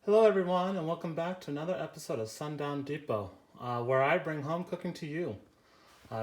Hello, everyone, and welcome back to another episode of Sundown Depot, where I bring home cooking to you.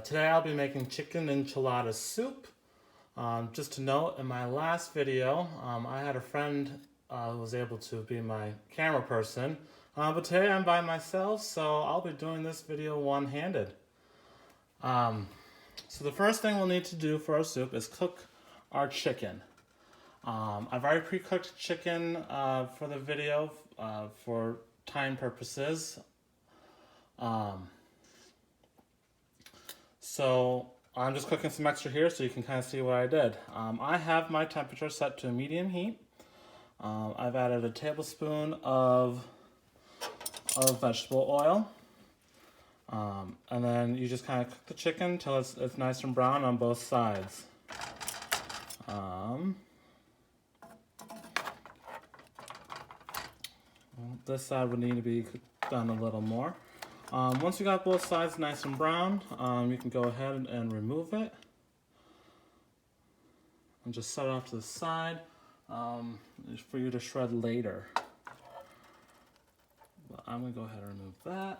Today I'll be making chicken enchilada soup. Just to note, in my last video, I had a friend who was able to be my camera person, but today I'm by myself, so I'll be doing this video one-handed. So the first thing we'll need to do for our soup is cook our chicken. I've already pre-cooked chicken for the video for time purposes. So I'm just cooking some extra here so you can kind of see what I did. I have my temperature set to medium heat. I've added a tablespoon of vegetable oil. And then you just kind of cook the chicken until it's nice and brown on both sides. This side would need to be done a little more. Once you got both sides nice and brown, you can go ahead and remove it. And just set it off to the side for you to shred later. But I'm going to go ahead and remove that.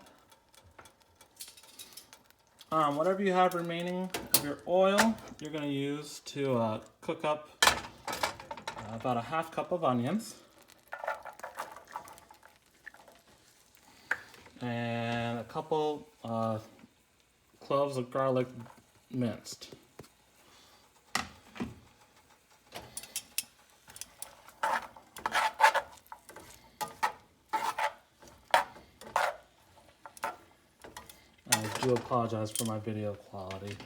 Whatever you have remaining of your oil, you're going to use to cook up about a half cup of onions. And a couple cloves of garlic minced. I do apologize for my video quality.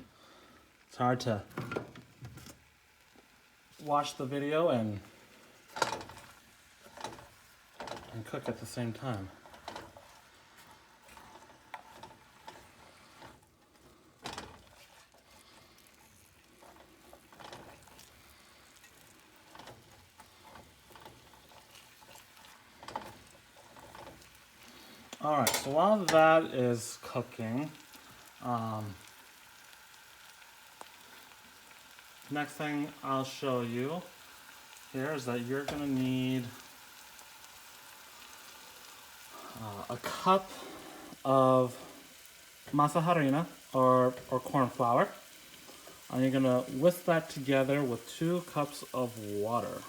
It's hard to watch the video and cook at the same time. Alright, so while that is cooking, next thing I'll show you here is that you're going to need a cup of masa harina or corn flour. And you're going to whisk that together with 2 cups of water.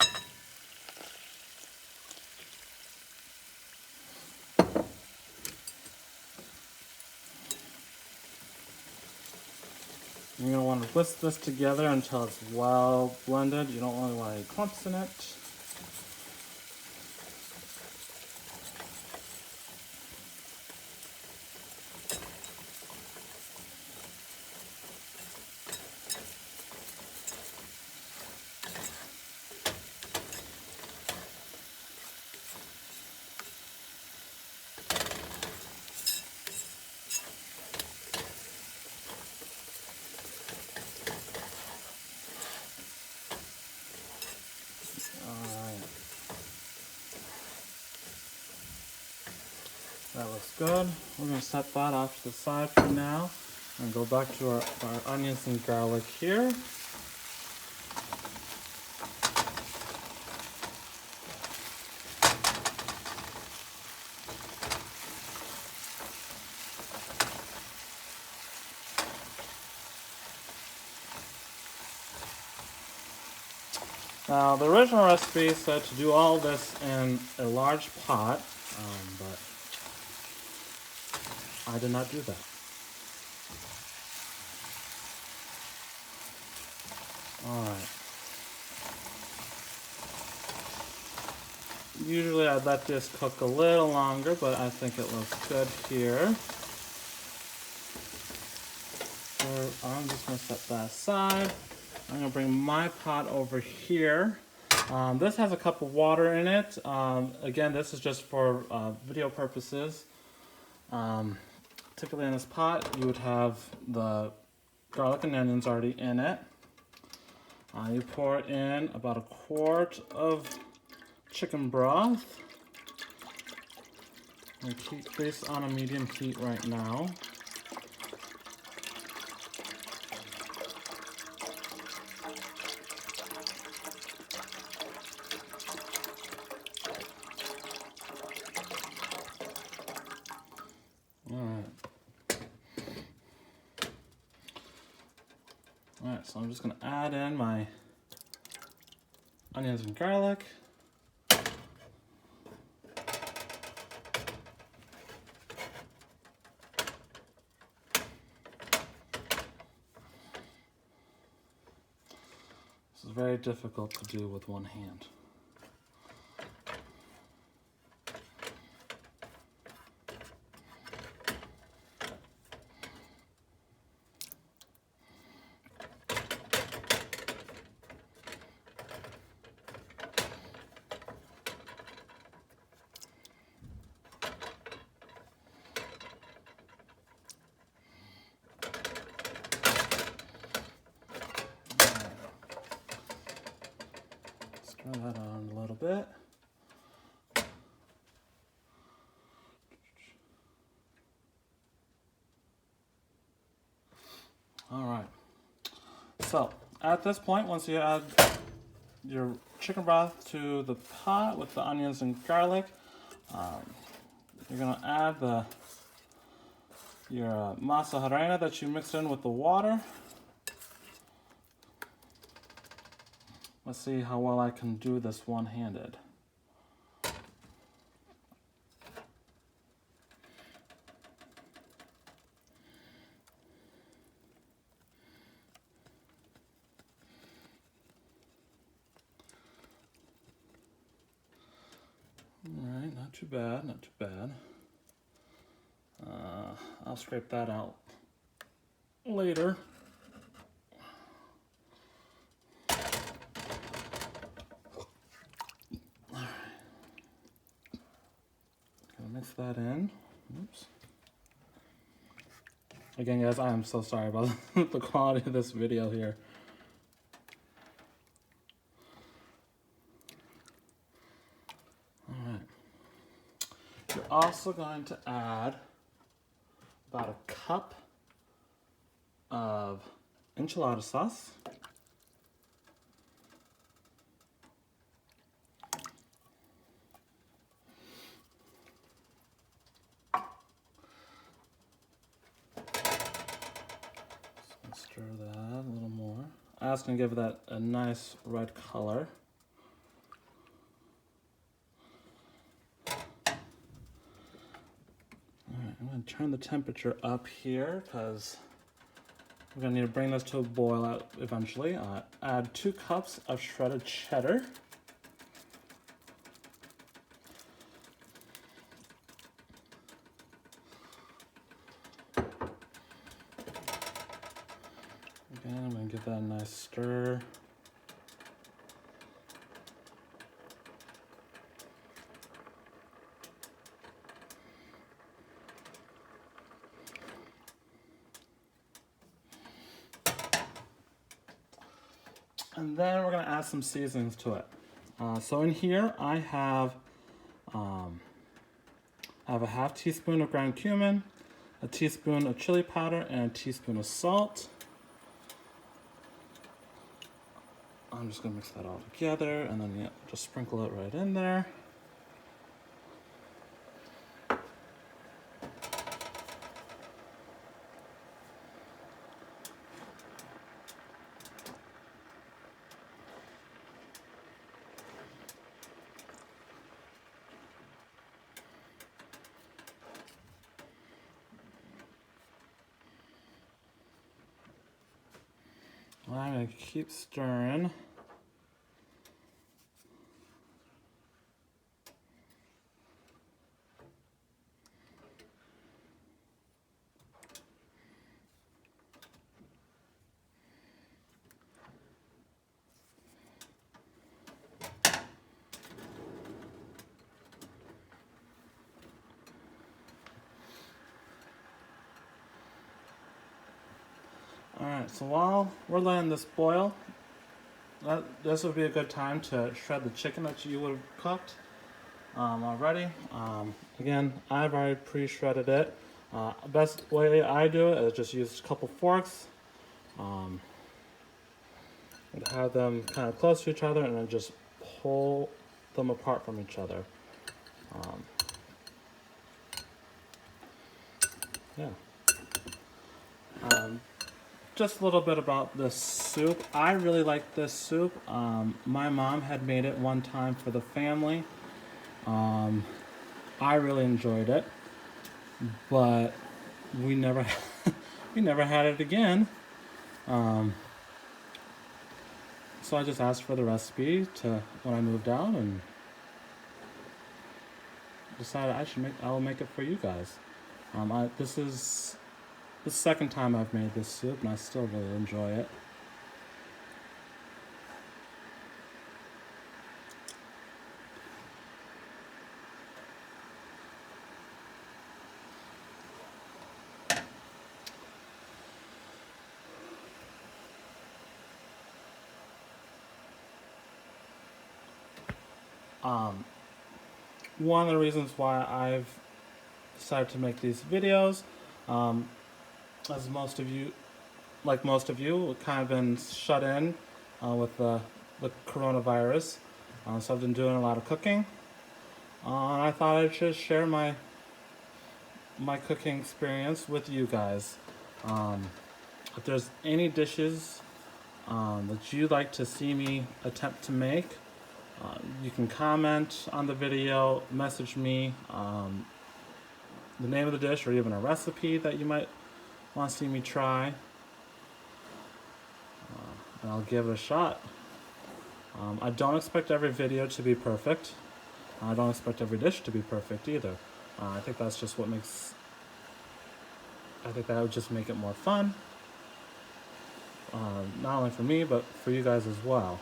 You're going to want to whisk this together until it's well blended. You don't really want any clumps in it. That looks good. We're going to set that off to the side for now and go back to our onions and garlic here. Now, the original recipe said to do all this in a large pot, but I did not do that. Alright. Usually I'd let this cook a little longer, but I think it looks good here. So I'm just going to set that aside. I'm going to bring my pot over here. This has a cup of water in it. Again, this is just for video purposes. Typically in this pot, you would have the garlic and onions already in it. You pour in about a quart of chicken broth. And keep this on a medium heat right now. Alright, so I'm just going to add in my onions and garlic. This is very difficult to do with one hand. Stir that on a little bit. All right. So at this point, once you add your chicken broth to the pot with the onions and garlic, you're gonna add your masa harina that you mixed in with the water. Let's see how well I can do this one-handed. Alright, not too bad, not too bad. I'll scrape that out later. Alright. Gonna mix that in. Oops. Again, guys, I am so sorry about the quality of this video here. Alright. You're also going to add about a cup of enchilada sauce. Stir that a little more. I'm just going to give that a nice red color. Alright, I'm going to turn the temperature up here because we're going to need to bring this to a boil out eventually. Add 2 cups of shredded cheddar. Again, I'm going to give that a nice stir. And then we're going to add some seasonings to it. So in here I have a half teaspoon of ground cumin, a teaspoon of chili powder, and a teaspoon of salt. I'm just going to mix that all together and then just sprinkle it right in there. I'm going to keep stirring. Alright, so while we're letting this boil, this would be a good time to shred the chicken that you would have cooked already. Again, I've already pre-shredded it. Best way I do it is just use a couple forks and have them kind of close to each other and then just pull them apart from each other. Yeah. just a little bit about this soup. I really like this soup. My mom had made it one time for the family. I really enjoyed it, but we never we never had it again. So I just asked for the recipe when I moved out, and decided I'll make it for you guys. This is the second time I've made this soup, and I still really enjoy it. One of the reasons why I've decided to make these videos, as most of you, kind of been shut in with the coronavirus. So I've been doing a lot of cooking. And I thought I'd just share my cooking experience with you guys. If there's any dishes that you'd like to see me attempt to make, you can comment on the video, message me the name of the dish or even a recipe that you might want to see me try, and I'll give it a shot. I don't expect every video to be perfect. I don't expect every dish to be perfect either. I think that's just I think that would just make it more fun, not only for me, but for you guys as well.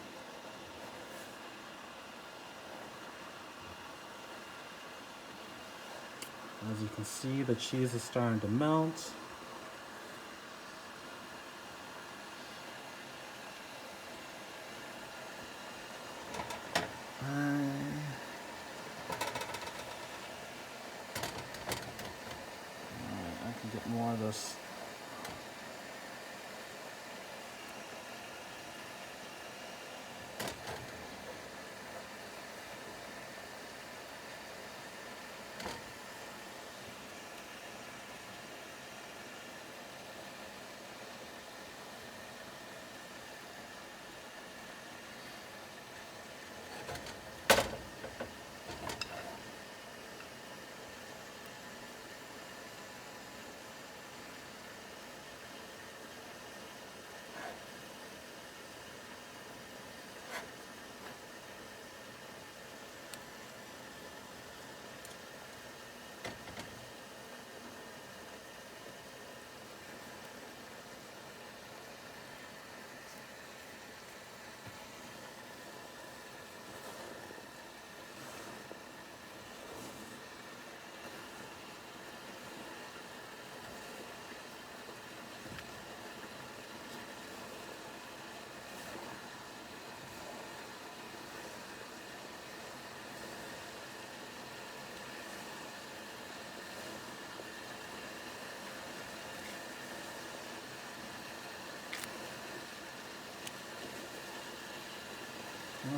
As you can see, the cheese is starting to melt. I can get more of this.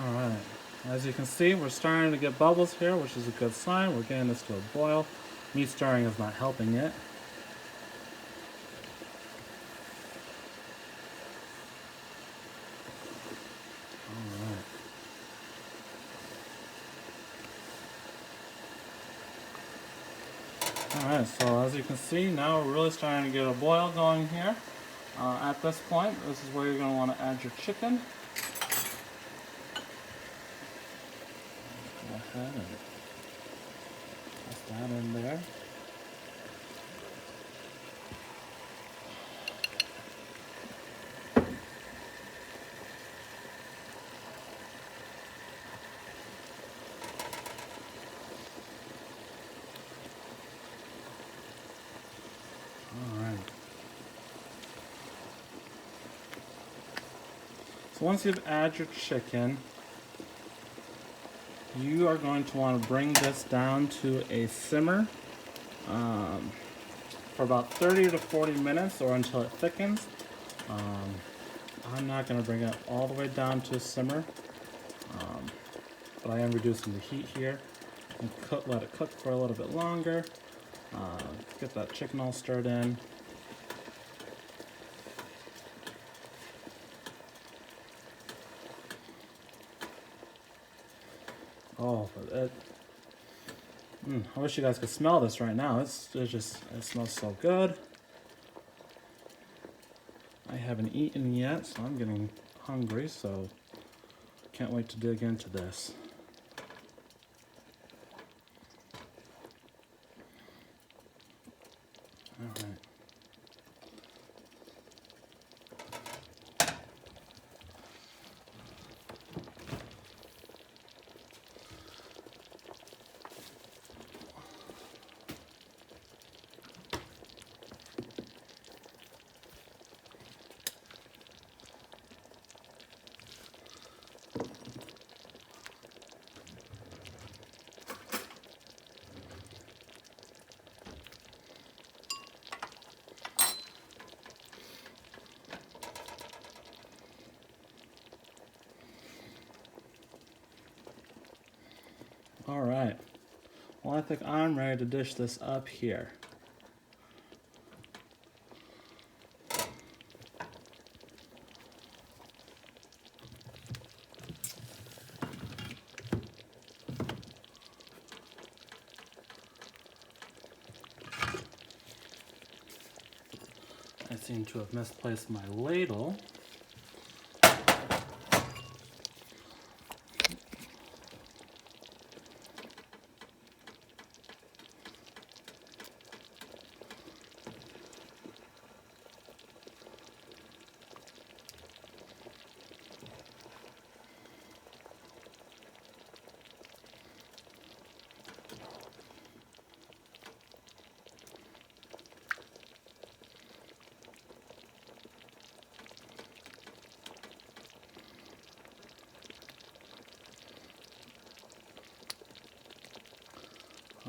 Alright, as you can see, we're starting to get bubbles here, which is a good sign. We're getting this to a boil. Me stirring is not helping it. Alright, so as you can see, now we're really starting to get a boil going here. At this point, this is where you're going to want to add your chicken. Go ahead and toss that in there. So once you've added your chicken, you are going to want to bring this down to a simmer for about 30 to 40 minutes or until it thickens. I'm not going to bring it all the way down to a simmer, but I am reducing the heat here and let it cook for a little bit longer. Get that chicken all stirred in. Oh, I wish you guys could smell this right now. It smells so good. I haven't eaten yet, so I'm getting hungry, so can't wait to dig into this. All right. All right. Well, I think I'm ready to dish this up here. I seem to have misplaced my ladle.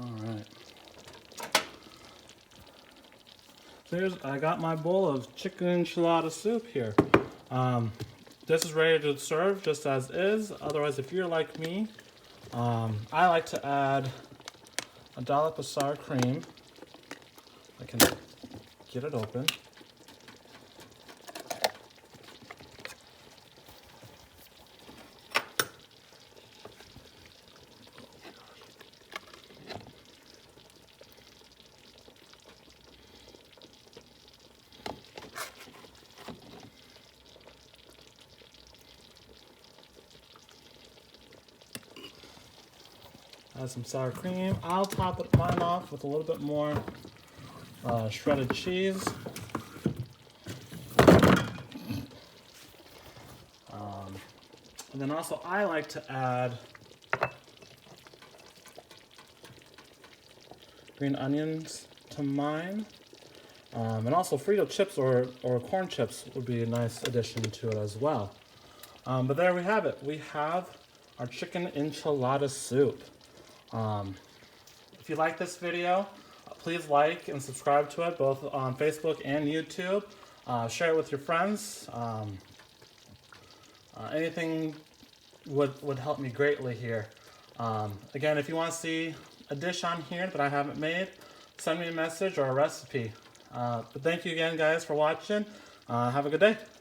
All right. So I got my bowl of chicken enchilada soup here. This is ready to serve just as is. Otherwise, if you're like me, I like to add a dollop of sour cream. I can get it open. Add some sour cream. I'll top mine off with a little bit more shredded cheese. And then also I like to add green onions to mine. And also Frito chips or corn chips would be a nice addition to it as well. But there we have it. We have our chicken enchilada soup. If you like this video, please like and subscribe to it both on Facebook and YouTube. Share it with your friends. Anything would help me greatly here. Again, if you want to see a dish on here that I haven't made, send me a message or a recipe. But thank you again, guys, for watching. Have a good day.